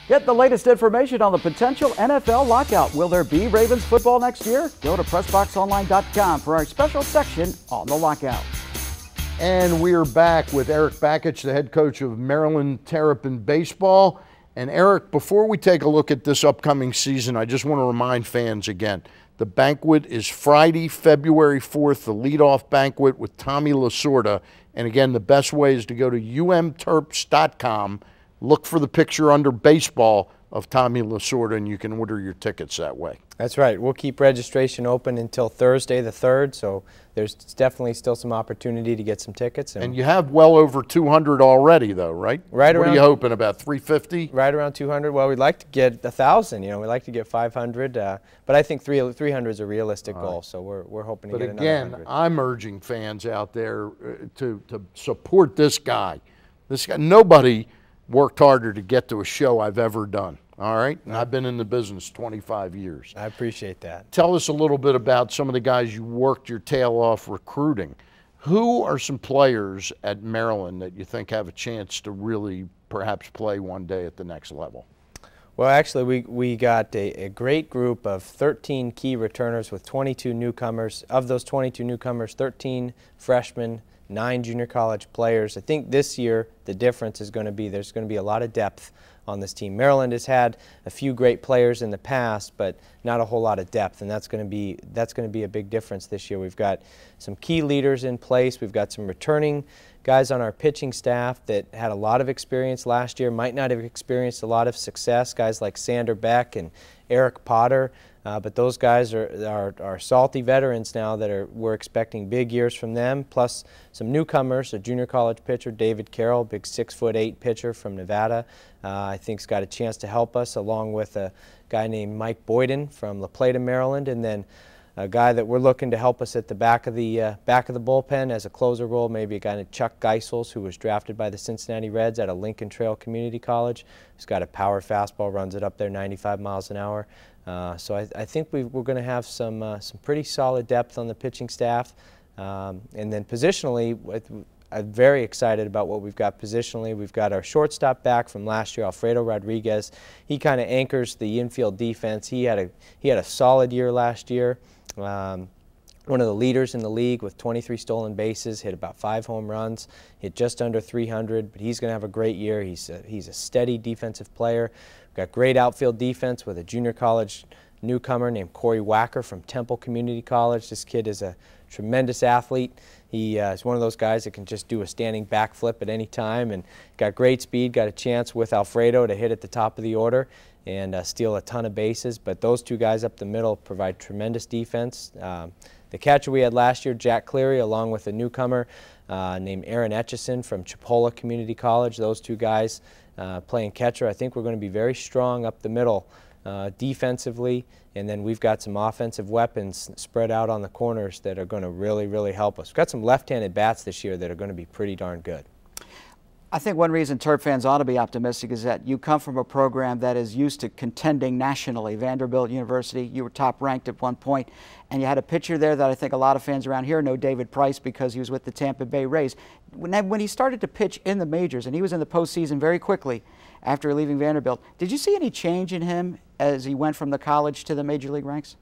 Get the latest information on the potential NFL lockout. Will there be Ravens football next year? Go to PressBoxOnline.com for our special section on the lockout. And we are back with Erik Bakich, the head coach of Maryland Terrapin Baseball. And Erik, before we take a look at this upcoming season, I just want to remind fans again, the banquet is Friday, February 4th, the leadoff banquet with Tommy Lasorda. And again, the best way is to go to umterps.com, look for the picture under baseball of Tommy Lasorda, and you can order your tickets that way. That's right. We'll keep registration open until Thursday the 3rd, so there's definitely still some opportunity to get some tickets. And you have well over 200 already, though, right? Right around. What are you hoping, about 350? Right around 200. Well, we'd like to get 1,000. You know, we'd like to get 500, but I think 300 is a realistic goal. So we're hoping to get another 100. But again, I'm urging fans out there to support this guy. This guy, nobody worked harder to get to a show I've ever done. All right, and I've been in the business 25 years. I appreciate that. Tell us a little bit about some of the guys you worked your tail off recruiting. Who are some players at Maryland that you think have a chance to really perhaps play one day at the next level? Well, actually, we got a great group of 13 key returners with 22 newcomers. Of those 22 newcomers, 13 freshmen, 9 junior college players. I think this year the difference is going to be there's going to be a lot of depth on this team. Maryland has had a few great players in the past, but not a whole lot of depth, and that's going to be a big difference this year. We've got some key leaders in place. We've got some returning guys on our pitching staff that had a lot of experience last year, might not have experienced a lot of success, guys like Sander Beck and Eric Potter. But those guys are salty veterans now that we're expecting big years from them, plus some newcomers, a junior college pitcher, David Carroll, big 6'8" pitcher from Nevada. I think he's got a chance to help us, along with a guy named Mike Boyden from La Plata, Maryland, and then a guy that we're looking to help us at the back of the bullpen as a closer role, maybe a guy named Chuck Geisels, who was drafted by the Cincinnati Reds out of Lincoln Trail Community College. He's got a power fastball, runs it up there 95 miles an hour. So I think we're going to have some pretty solid depth on the pitching staff. And then positionally, I'm very excited about what we've got positionally. We've got our shortstop back from last year, Alfredo Rodriguez. He kind of anchors the infield defense. He had a solid year last year. One of the leaders in the league with 23 stolen bases, hit about 5 home runs, hit just under 300, but he's going to have a great year. He's a steady defensive player. We've got great outfield defense with a junior college newcomer named Corey Wacker from Temple Community College. This kid is a tremendous athlete. He is one of those guys that can just do a standing backflip at any time, and got great speed, got a chance with Alfredo to hit at the top of the order and steal a ton of bases. But those two guys up the middle provide tremendous defense. The catcher we had last year, Jack Cleary, along with a newcomer named Aaron Etchison from Chipola Community College. Those two guys playing catcher. I think we're going to be very strong up the middle defensively, and then we've got some offensive weapons spread out on the corners that are going to really, really help us. We've got some left-handed bats this year that are going to be pretty darn good. I think one reason Terp fans ought to be optimistic is that you come from a program that is used to contending nationally. Vanderbilt University, you were top ranked at one point, and you had a pitcher there that I think a lot of fans around here know, David Price, because he was with the Tampa Bay Rays. When he started to pitch in the majors, and he was in the postseason very quickly after leaving Vanderbilt, did you see any change in him as he went from the college to the major league ranks?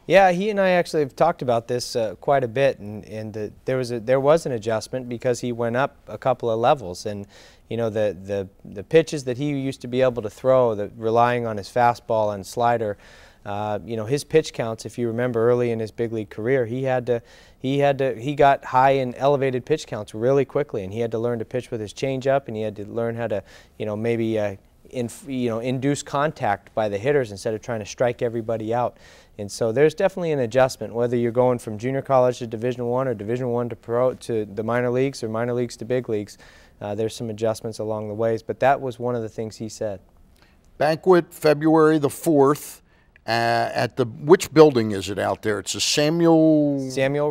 Yeah, he and I actually have talked about this quite a bit, and there was an adjustment because he went up a couple of levels, and you know the pitches that he used to be able to throw, relying on his fastball and slider, you know, his pitch counts, if you remember early in his big league career, he got high and elevated pitch counts really quickly, and he had to learn to pitch with his changeup, and he had to learn how to, you know, maybe induce contact by the hitters instead of trying to strike everybody out. And so there's definitely an adjustment, whether you're going from junior college to Division I or Division I to pro to the minor leagues or minor leagues to big leagues. There's some adjustments along the ways, but that was one of the things he said. Banquet February the 4th at which building is it out there? It's the Samuel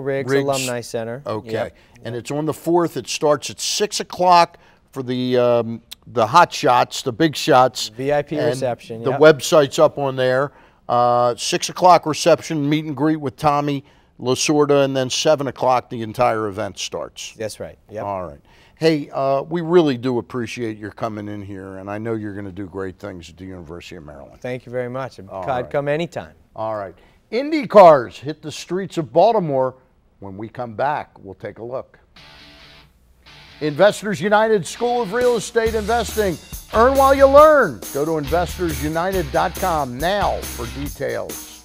Riggs Alumni Center. Okay, yep. And it's on the 4th. It starts at 6 o'clock for the hot shots, the big shots. VIP reception. The website's up on there. 6 o'clock reception, meet and greet with Tommy Lasorda, and then 7 o'clock the entire event starts. That's right. Yep. All right. Hey, we really do appreciate your coming in here, and I know you're going to do great things at the University of Maryland. Thank you very much. I'd come anytime. All right. Indy cars hit the streets of Baltimore. When we come back, we'll take a look. Investors United School of Real Estate Investing. Earn while you learn. Go to investorsunited.com now for details.